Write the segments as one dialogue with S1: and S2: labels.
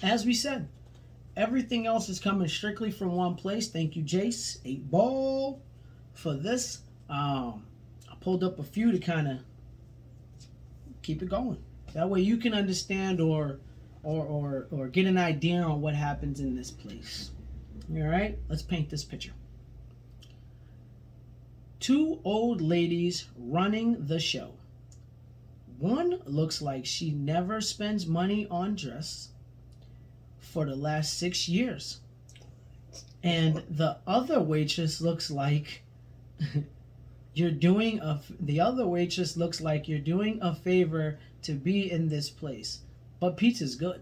S1: as we said, everything else is coming strictly from one place. Thank you, Jace 8 Ball, for this. I pulled up a few to kind of keep it going. That way you can understand or get an idea on what happens in this place. All right, let's paint this picture. Two old ladies running the show. One looks like she never spends money on dress for the last 6 years. And the other waitress looks like the other waitress looks like you're doing a favor to be in this place. But pizza's good.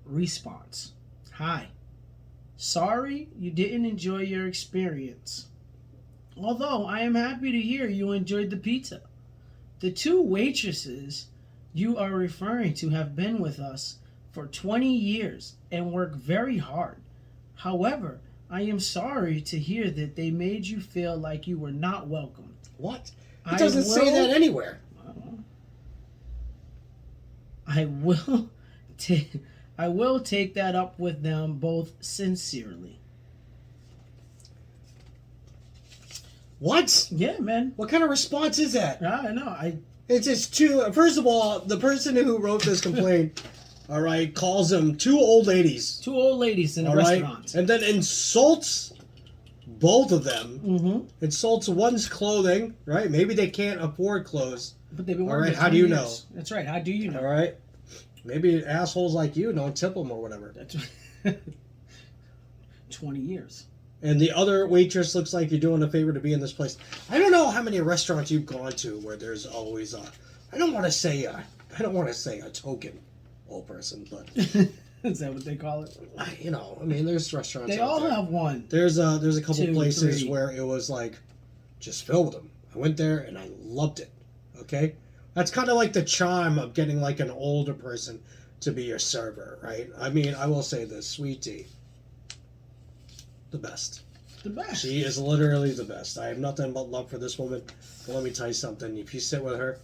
S1: Response. Hi. Sorry you didn't enjoy your experience. Although I am happy to hear you enjoyed the pizza. The two waitresses you are referring to have been with us for 20 years and work very hard. However, I am sorry to hear that they made you feel like you were not welcome.
S2: What? It doesn't say that anywhere.
S1: I will take that up with them both sincerely.
S2: What?
S1: Yeah, man.
S2: What kind of response is that?
S1: I know.
S2: It's just two. First of all, the person who wrote this complaint, all right, calls them two old ladies.
S1: Two old ladies in a restaurant.
S2: And then insults both of them.
S1: Mm-hmm.
S2: Insults one's clothing, right? Maybe they can't afford clothes.
S1: But they've been
S2: all
S1: working
S2: right, how do you
S1: years.
S2: know?
S1: That's right. How do you know?
S2: All right. Maybe assholes like you don't tip them or whatever.
S1: That's 20 years.
S2: And the other waitress looks like you're doing a favor to be in this place. I don't know how many restaurants you've gone to where there's always I don't want to say a token old person, but
S1: is that what they call it?
S2: You know, I mean, there's restaurants.
S1: They all have one.
S2: There's a couple
S1: two,
S2: places
S1: three.
S2: where it was like just filled with them. I went there and I loved it. Okay, that's kind of like the charm of getting like an older person to be your server, right? I mean, I will say this, Sweet Tea. The best.
S1: The best.
S2: She is literally the best. I have nothing but love for this woman. But let me tell you something. If you sit with her,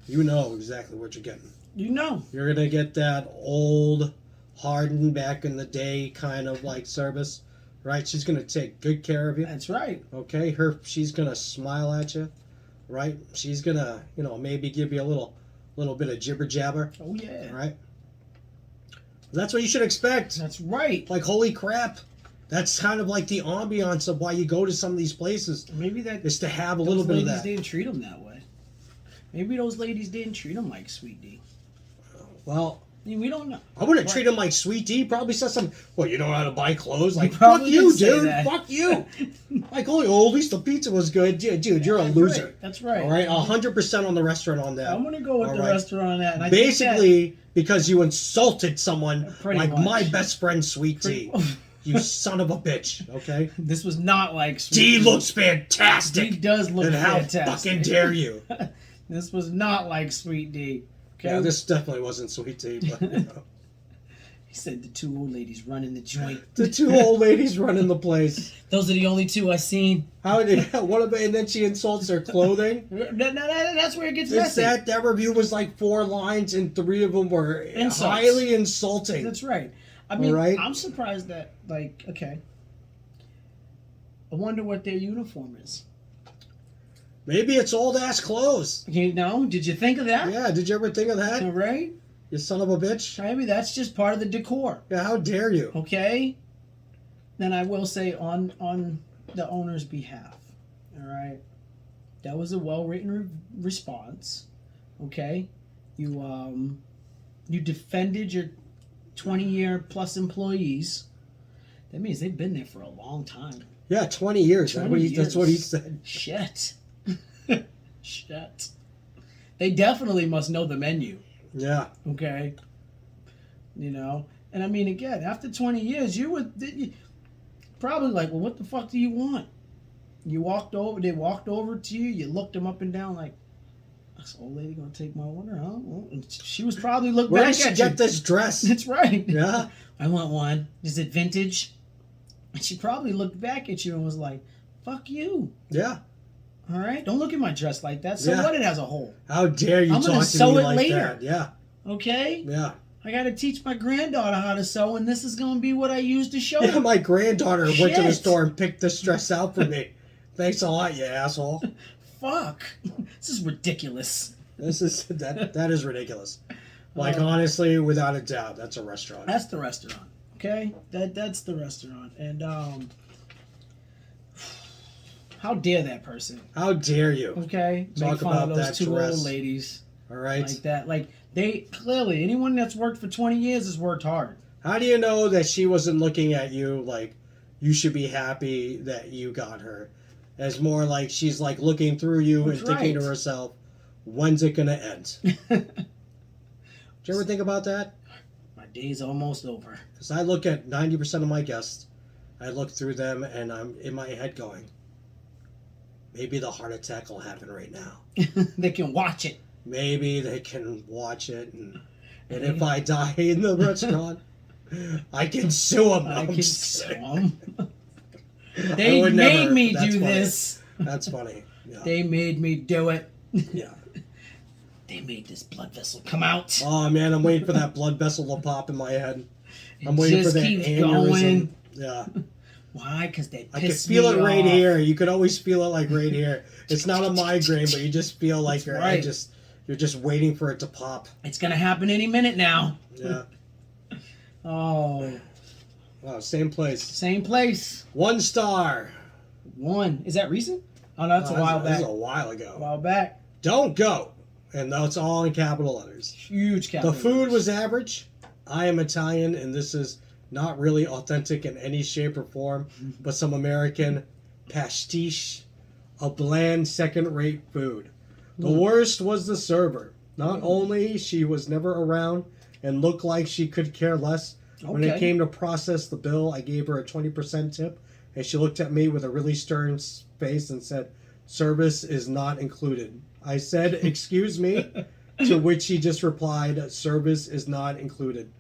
S2: you know exactly what you're getting.
S1: You know.
S2: You're going to get that old, hardened, back in the day kind of like service, right? She's going to take good care of you.
S1: That's right.
S2: Okay? She's going to smile at you, right? She's going to, maybe give you a little bit of jibber jabber.
S1: Oh, yeah.
S2: Right? That's what you should expect.
S1: That's right.
S2: Like, holy crap. That's kind of like the ambiance of why you go to some of these places.
S1: Maybe that
S2: is to have a little bit of that.
S1: Those ladies didn't treat them that way. Maybe those ladies didn't treat them like Sweet D.
S2: Well,
S1: I mean, we don't know.
S2: I wouldn't treat him like Sweet D. Probably says something. Well, you don't know how to buy clothes. Like,
S1: fuck
S2: you, dude. Fuck you. Like, oh, at least the pizza was good. Dude, you're a loser.
S1: Right. That's right.
S2: All right, 100% on the restaurant on that.
S1: I'm gonna go with the restaurant on that. And
S2: basically, because you insulted someone like
S1: much.
S2: my best friend Sweet D. You son of a bitch, okay?
S1: This was not like Sweet
S2: D looks fantastic.
S1: D does look fantastic.
S2: How fucking dare you?
S1: This was not like Sweet D. Okay?
S2: Yeah, this definitely wasn't Sweet D. But,
S1: He said the two old ladies running the joint.
S2: The two old ladies running the place.
S1: Those are the only two I seen.
S2: What about? And then she insults their clothing.
S1: That's where it gets messy.
S2: That review was like 4 lines, and 3 of them were highly insulting.
S1: That's right. I mean, I'm surprised that, like, okay. I wonder what their uniform is.
S2: Maybe it's old ass clothes.
S1: You know? Did you think of that?
S2: Yeah. Did you ever think of that?
S1: Right?
S2: You son of a bitch.
S1: Maybe that's just part of the decor.
S2: Yeah. How dare you?
S1: Okay. Then I will say on the owner's behalf. All right. That was a well-written response. Okay. You defended your 20-year plus employees. That means they've been there for a long time.
S2: Yeah, 20 years.
S1: 20 years.
S2: That's what he said.
S1: Shit. Shit. They definitely must know the menu.
S2: Yeah.
S1: Okay. And I mean, again, after 20 years, you probably like, well, what the fuck do you want? They walked over to you, you looked them up and down like, this old lady gonna take my order, huh? Well, she was probably looking back at you.
S2: Where did she get this dress?
S1: That's right.
S2: Yeah.
S1: I want one. Is it vintage? And she probably looked back at you and was like, fuck you.
S2: Yeah.
S1: All right? Don't look at my dress like that. So what? It has a hole.
S2: How dare you talk to me like that? Yeah.
S1: Okay?
S2: Yeah.
S1: I got to teach my granddaughter how to sew, and this is going to be what I use to show
S2: Yeah,
S1: her.
S2: my granddaughter went to the
S1: Shit.
S2: store and picked this dress out for me. Thanks a lot, you asshole.
S1: Fuck. This is ridiculous.
S2: That is ridiculous. Like, honestly, without a doubt, that's a restaurant.
S1: That's the restaurant. Okay? That's the restaurant. And, how dare that person?
S2: How dare you?
S1: Okay?
S2: Talk
S1: Make fun
S2: about
S1: of those
S2: that
S1: two
S2: dress.
S1: old ladies.
S2: All right.
S1: Like that. Like, they, clearly, anyone that's worked for 20 years has worked hard.
S2: How do you know that she wasn't looking at you like you should be happy that you got her? As more like she's like looking through you
S1: That's
S2: and thinking to
S1: right.
S2: herself, when's it going to end? Did you ever think about that?
S1: My day's almost over.
S2: Because I look at 90% of my guests, I look through them, and I'm in my head going, maybe the heart attack will happen right now.
S1: They can watch it.
S2: Maybe they can watch it, and if I die in the restaurant, I can sue them.
S1: I
S2: I'm
S1: can
S2: just
S1: sue
S2: kidding.
S1: them.
S2: I
S1: They
S2: would
S1: made
S2: never.
S1: me
S2: That's
S1: do
S2: funny.
S1: this.
S2: That's funny. Yeah.
S1: They made me do it.
S2: Yeah.
S1: They made this blood vessel come out.
S2: Oh man, I'm waiting for that blood vessel to pop in my head. I'm
S1: It
S2: waiting for
S1: just
S2: that
S1: keeps
S2: aneurysm.
S1: going.
S2: Yeah.
S1: Why? Because they
S2: I can
S1: pissed
S2: feel
S1: me
S2: it right
S1: off.
S2: here. You could always feel it like right here. It's not a migraine, but you just feel like
S1: That's
S2: your
S1: right.
S2: head you're just waiting for it to pop.
S1: It's gonna happen any minute now.
S2: Yeah.
S1: Oh,
S2: Wow, same place.
S1: same place.
S2: 1 star.
S1: One. Is that recent? Oh no, that's a while
S2: This
S1: back.
S2: is a while ago.
S1: A while back.
S2: Don't go. And that's all in capital letters.
S1: Huge capital.
S2: The food was average. I am Italian, and this is not really authentic in any shape or form, but some American pastiche of bland second-rate food. The worst was the server. Not only she was never around and looked like she could care less, when it
S1: Okay.
S2: came to process the bill, I gave her a 20% tip, and she looked at me with a really stern face and said, "Service is not included." I said, "Excuse me," to which she just replied, "Service is not included."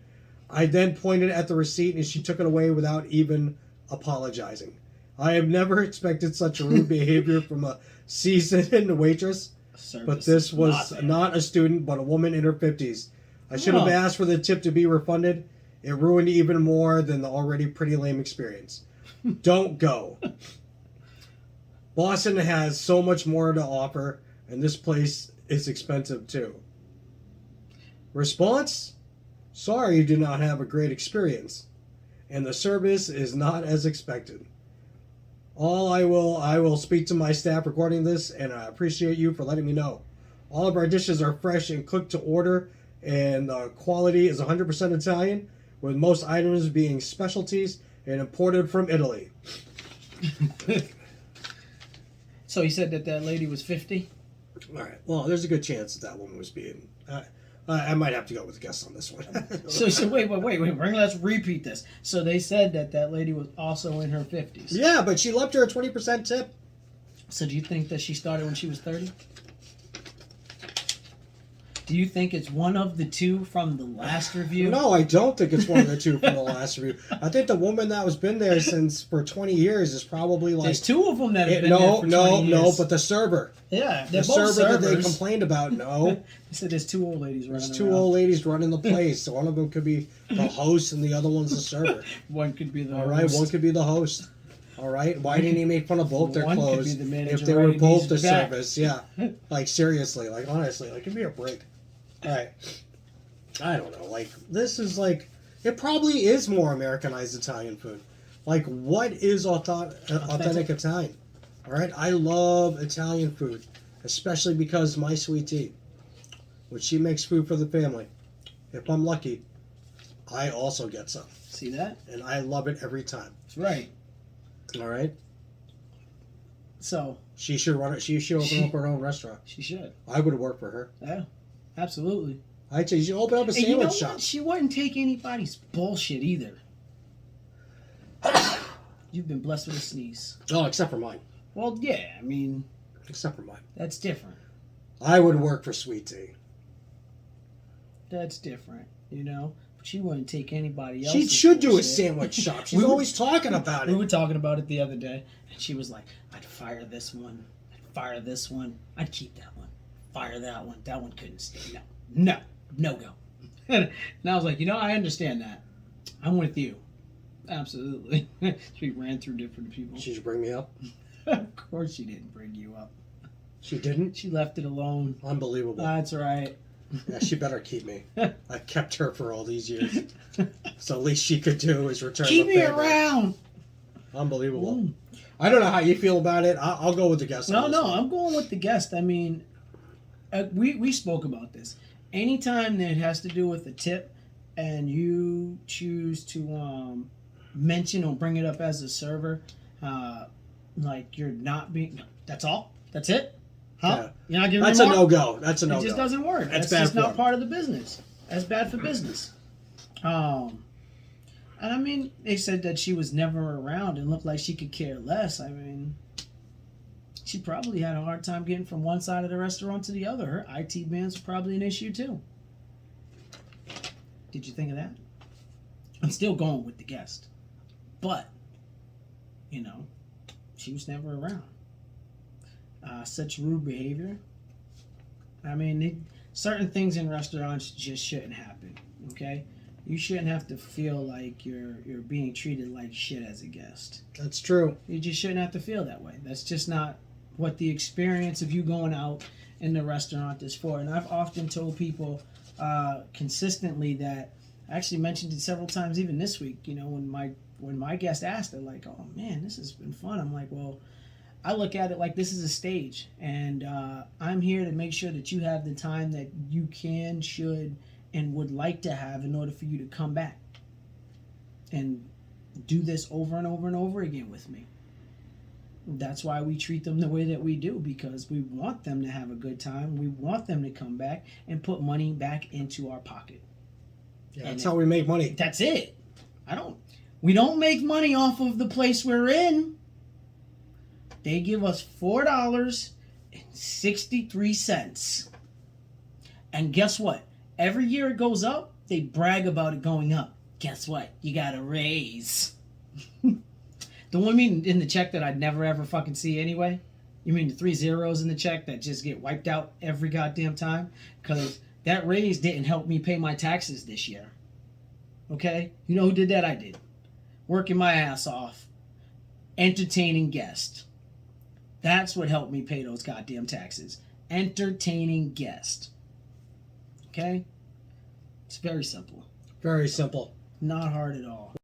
S2: I then pointed at the receipt, and she took it away without even apologizing. I have never expected such rude behavior from a seasoned waitress,
S1: Service
S2: but this
S1: is
S2: was
S1: not
S2: not a student, but a woman in her 50s. I should have
S1: Oh.
S2: asked for the tip to be refunded. It ruined even more than the already pretty lame experience. Don't go. Boston has so much more to offer, and this place is expensive too. Response? Sorry you do not have a great experience, and the service is not as expected. I will speak to my staff regarding this, and I appreciate you for letting me know. All of our dishes are fresh and cooked to order, and the quality is 100% Italian, with most items being specialties and imported from Italy.
S1: So he said that lady was 50?
S2: All right. Well, there's a good chance that woman was being. I might have to go with a guess on this one.
S1: So wait, let's repeat this. So they said that lady was also in her 50s.
S2: Yeah, but she left her a 20% tip.
S1: So do you think that she started when she was 30? Do you think it's one of the two from the last review?
S2: No, I don't think it's one of the two from the last review. I think the woman that was been there for 20 years is probably like.
S1: There's two of them that have been there for 20 years.
S2: No, but the server.
S1: Yeah,
S2: The
S1: they're both
S2: server that they
S1: servers.
S2: complained about, no.
S1: He said there's two old ladies running
S2: There's two
S1: around.
S2: old ladies running the place. So one of them could be the host and the other one's the server.
S1: One could be the
S2: All right,
S1: host.
S2: one could be the host. All right, why didn't he make fun of both their
S1: One could
S2: clothes
S1: be the manager
S2: if they were
S1: writing
S2: both the
S1: these back.
S2: service? Yeah, like seriously, like honestly, like give me a break. All right, I don't know. Like this is like it probably is more Americanized Italian food. Like what is authentic Italian? All right, I love Italian food, especially because my sweet tea, when she makes food for the family, if I'm lucky, I also get some,
S1: See that?
S2: and I love it every time.
S1: That's right.
S2: All right.
S1: So
S2: She should run it. She should open up her own restaurant.
S1: she should.
S2: I would work for her.
S1: Yeah, absolutely.
S2: I'd say she should open up a
S1: And you
S2: sandwich
S1: know
S2: shop.
S1: what? She wouldn't take anybody's bullshit either. You've been blessed with a sneeze.
S2: Oh, except for mine.
S1: Well, yeah, I mean,
S2: Except for mine.
S1: that's different.
S2: I would work for Sweet Tea.
S1: That's different, you know? But she wouldn't take anybody else.
S2: She should do a sandwich shop. She's always talking about
S1: We
S2: it.
S1: were talking about it the other day, and she was like, I'd fire this one. I'd fire this one. I'd keep that one. Fire that one. That one couldn't stay. No. No. No go. And I was like, I understand that. I'm with you. Absolutely. She ran through different people.
S2: She should bring me up.
S1: Of course she didn't bring you up.
S2: She didn't?
S1: She left it alone.
S2: Unbelievable.
S1: That's right.
S2: Yeah, she better keep me. I kept her for all these years. So the least she could do is return
S1: Keep
S2: the
S1: me
S2: favor.
S1: around.
S2: Unbelievable.
S1: Ooh.
S2: I don't know how you feel about it. I'll go with the guest.
S1: No, I'm going with the guest. I mean, we spoke about this. Anytime that it has to do with a tip and you choose to mention or bring it up as a server, like you're not being... That's all? That's it? Huh?
S2: Yeah.
S1: You're not giving
S2: That's
S1: me
S2: a
S1: more?
S2: no-go. That's a no-go.
S1: It just doesn't work.
S2: That's
S1: That's
S2: bad
S1: just not
S2: form.
S1: part of the business. That's bad for business. And I mean, they said that she was never around and looked like she could care less. I mean, she probably had a hard time getting from one side of the restaurant to the other. Her IT bands were probably an issue too. Did you think of that? I'm still going with the guest. But, she was never around. Such rude behavior. I mean, certain things in restaurants just shouldn't happen, okay? You shouldn't have to feel like you're being treated like shit as a guest.
S2: That's true.
S1: You just shouldn't have to feel that way. That's just not what the experience of you going out in the restaurant is for. And I've often told people consistently that, I actually mentioned it several times even this week, when my guest asked, they're like, oh man, this has been fun. I'm like, well, I look at it like this is a stage, and I'm here to make sure that you have the time that you can, should, and would like to have in order for you to come back and do this over and over and over again with me. That's why we treat them the way that we do, because we want them to have a good time. We want them to come back and put money back into our pocket.
S2: Yeah, that's how we make money.
S1: That's it. We don't make money off of the place we're in. They give us $4.63. And guess what? Every year it goes up, they brag about it going up. Guess what? You got a raise. The one in the check that I'd never ever fucking see anyway? You mean the 3 zeros in the check that just get wiped out every goddamn time? Because that raise didn't help me pay my taxes this year. Okay? You know who did that? I did. Working my ass off. Entertaining guests. That's what helped me pay those goddamn taxes. Entertaining guest. Okay? It's very simple.
S2: Very simple.
S1: Not hard at all.